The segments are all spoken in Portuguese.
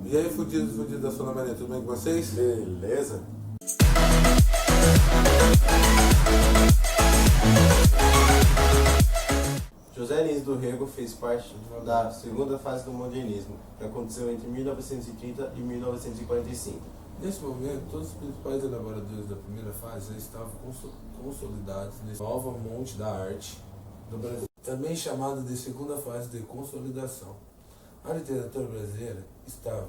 E aí, fudidos da Sua Maria, tudo bem com vocês? Beleza? José Lins do Rego fez parte da segunda fase do modernismo, que aconteceu entre 1930 e 1945. Nesse momento, todos os principais elaboradores da primeira fase já estavam consolidados nesse novo monte da arte do Brasil, também chamado de segunda fase de consolidação. A literatura brasileira estava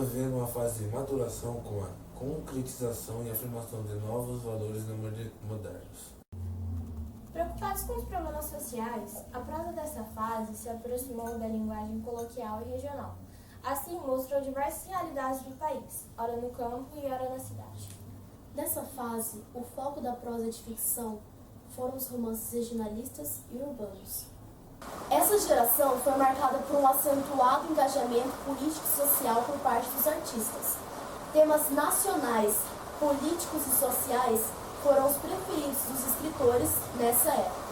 vivendo uma fase de maturação com a concretização e afirmação de novos valores modernos. Preocupados com os problemas sociais, a prosa dessa fase se aproximou da linguagem coloquial e regional. Assim, mostrou diversas realidades do país, ora no campo e ora na cidade. Nessa fase, o foco da prosa de ficção foram os romances regionalistas e urbanos. Essa geração foi marcada por um acentuado engajamento político e social por parte dos artistas. Temas nacionais, políticos e sociais foram os preferidos dos escritores nessa época.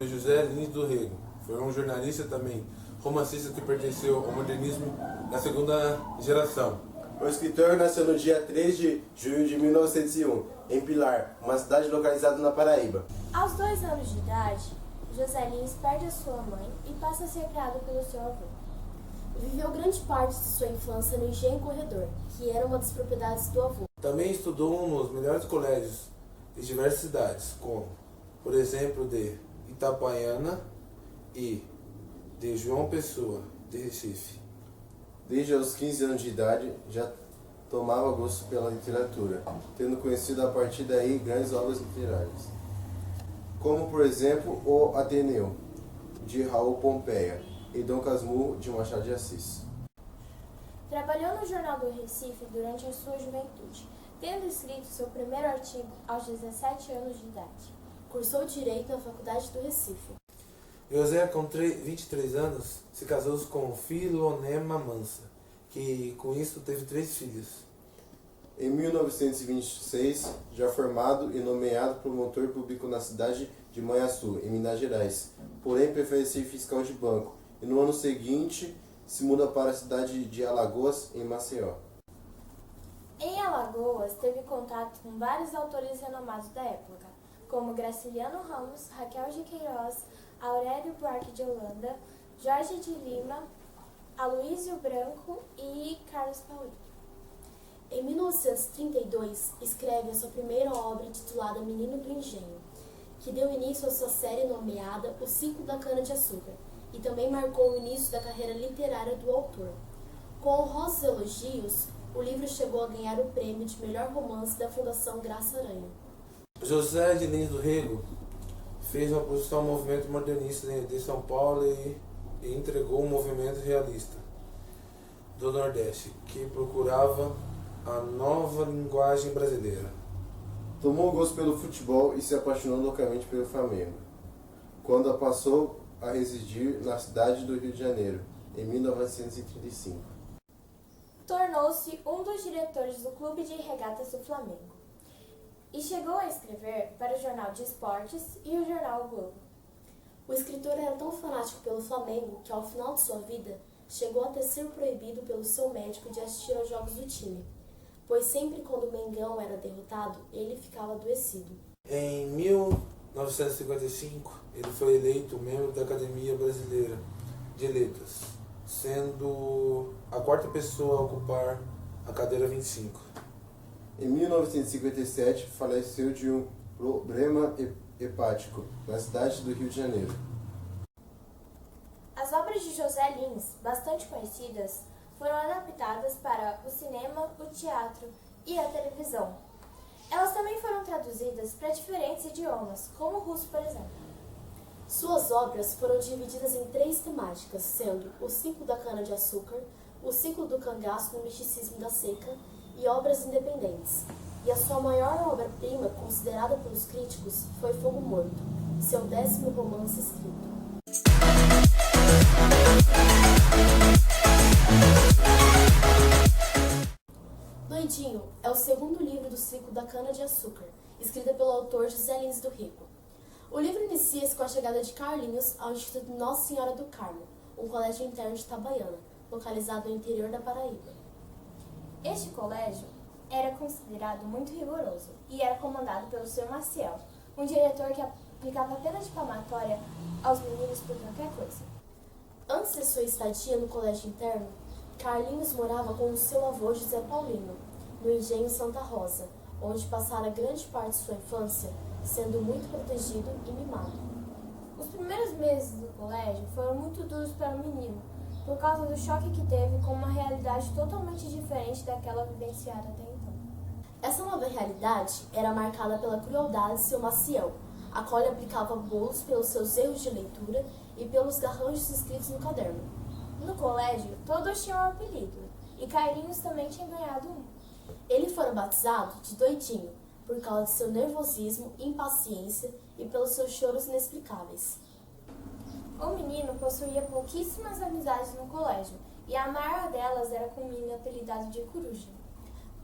José Lins do Rego foi um jornalista também, romancista que pertenceu ao modernismo da segunda geração. O escritor nasceu no dia 3 de junho de 1901, em Pilar, uma cidade localizada na Paraíba. Aos 2 anos de idade, José Lins perde a sua mãe e passa a ser criado pelo seu avô. Viveu grande parte de sua infância no Engenho Corredor, que era uma das propriedades do avô. Também estudou nos melhores colégios de diversas cidades, como, por exemplo, de Itabaiana e de João Pessoa, de Recife. Desde os 15 anos de idade, já tomava gosto pela literatura, tendo conhecido a partir daí grandes obras literárias, como, por exemplo, O Ateneu, de Raul Pompeia, e Dom Casmurro, de Machado de Assis. Trabalhou no Jornal do Recife durante a sua juventude, tendo escrito seu primeiro artigo aos 17 anos de idade. Cursou Direito na Faculdade do Recife. José, com 23 anos, se casou com Filonema Mansa, que com isso teve 3 filhos. Em 1926, já formado e nomeado promotor público na cidade de Manhuaçu, em Minas Gerais, porém prefere ser fiscal de banco, e no ano seguinte se muda para a cidade de Alagoas, em Maceió. Em Alagoas, teve contato com vários autores renomados da época, como Graciliano Ramos, Raquel de Queiroz, Aurélio Buarque de Holanda, Jorge de Lima, Aloísio Branco e Carlos Paulino. Em 1932, escreve a sua primeira obra titulada Menino do Engenho, que deu início à sua série nomeada O Ciclo da Cana-de-Açúcar, e também marcou o início da carreira literária do autor. Com honrosos elogios, o livro chegou a ganhar o prêmio de melhor romance da Fundação Graça Aranha. José de Lins do Rego fez uma oposição ao movimento modernista de São Paulo e entregou o movimento realista do Nordeste, que procurava a nova linguagem brasileira. Tomou gosto pelo futebol e se apaixonou loucamente pelo Flamengo, quando passou a residir na cidade do Rio de Janeiro, em 1935. Tornou-se um dos diretores do Clube de Regatas do Flamengo e chegou a escrever para o Jornal de Esportes e o Jornal o Globo. O escritor era tão fanático pelo Flamengo que, ao final de sua vida, chegou até ser proibido pelo seu médico de assistir aos jogos do time, pois sempre quando o Mengão era derrotado, ele ficava adoecido. Em 1955, ele foi eleito membro da Academia Brasileira de Letras, sendo a 4ª pessoa a ocupar a cadeira 25. Em 1957, faleceu de um problema hepático na cidade do Rio de Janeiro. As obras de José Lins, bastante conhecidas, foram adaptadas para o cinema, o teatro e a televisão. Elas também foram traduzidas para diferentes idiomas, como o russo, por exemplo. Suas obras foram divididas em 3 temáticas, sendo o ciclo da cana-de-açúcar, o ciclo do cangaço no misticismo da seca e obras independentes. E a sua maior obra-prima, considerada pelos críticos, foi Fogo Morto, seu 10º romance escrito. Doidinho é o 2º livro do ciclo da cana-de-açúcar, escrita pelo autor José Lins do Rego. O livro inicia-se com a chegada de Carlinhos ao Instituto Nossa Senhora do Carmo, um colégio interno de Itabaiana, localizado no interior da Paraíba. Este colégio era considerado muito rigoroso e era comandado pelo Sr. Maciel, um diretor que aplicava pena difamatória aos meninos por qualquer coisa. Antes de sua estadia no colégio interno, Carlinhos morava com o seu avô José Paulino, no Engenho Santa Rosa, onde passara grande parte de sua infância, sendo muito protegido e mimado. Os primeiros meses do colégio foram muito duros para o menino, por causa do choque que teve com uma realidade totalmente diferente daquela vivenciada até então. Essa nova realidade era marcada pela crueldade de seu Maciel, a qual lhe aplicava bolos pelos seus erros de leitura e pelos garranchos escritos no caderno. No colégio, todos tinham um apelido, e Carlinhos também tinha ganhado um. Ele fora batizado de Doidinho, por causa de seu nervosismo, impaciência e pelos seus choros inexplicáveis. O menino possuía pouquíssimas amizades no colégio, e a maior delas era com um menino apelidado de Coruja.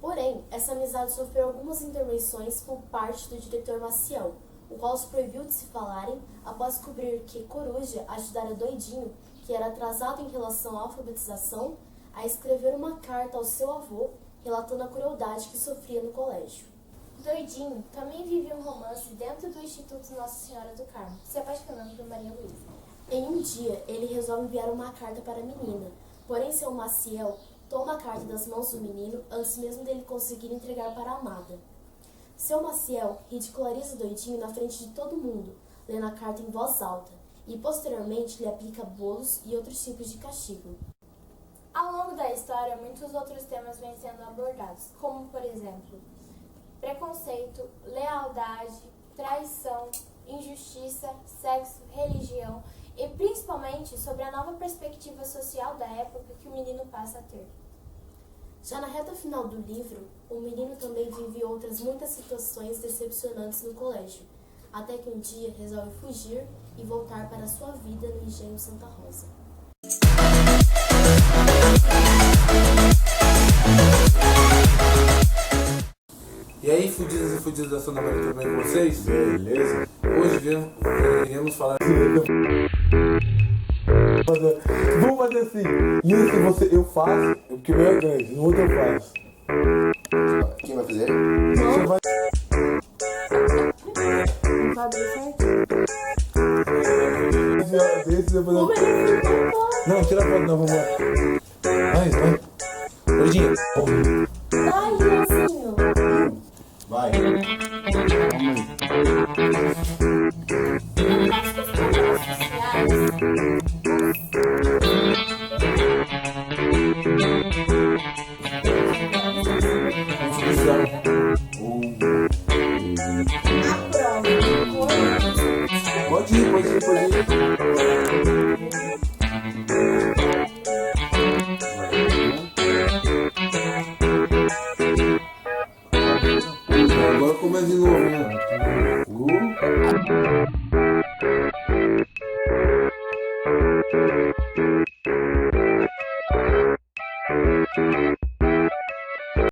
Porém, essa amizade sofreu algumas intervenções por parte do diretor Maciel, o qual os proibiu de se falarem após descobrir que Coruja ajudara Doidinho, que era atrasado em relação à alfabetização, a escrever uma carta ao seu avô relatando a crueldade que sofria no colégio. Doidinho também vivia um romance dentro do Instituto Nossa Senhora do Carmo, se apaixonando por Maria Luísa. Em um dia, ele resolve enviar uma carta para a menina, porém seu Maciel toma a carta das mãos do menino antes mesmo dele conseguir entregar para a amada. Seu Maciel ridiculariza Doidinho na frente de todo mundo, lendo a carta em voz alta, e posteriormente lhe aplica bolos e outros tipos de castigo. Ao longo da história, muitos outros temas vêm sendo abordados, como, por exemplo, preconceito, lealdade, traição, injustiça, sexo, religião e principalmente sobre a nova perspectiva social da época que o menino passa a ter. Já na reta final do livro, o menino também vive outras muitas situações decepcionantes no colégio, até que um dia resolve fugir e voltar para a sua vida no Engenho Santa Rosa. E aí, fudidas e fudidas da Santa Maria, tudo bem com vocês? Beleza? Hoje iremos falar... Vamos fazer assim. Isso eu faço, porque o meu é grande, no outro eu faço. Quem vai fazer? Você vai. Não vai abrir certo? Desse eu vou fazer. Não, tira a foto não, vamos lá. Vai. Doidinho. Ai, Leozinho! Vai. Pode ir. Agora começa de novo, né?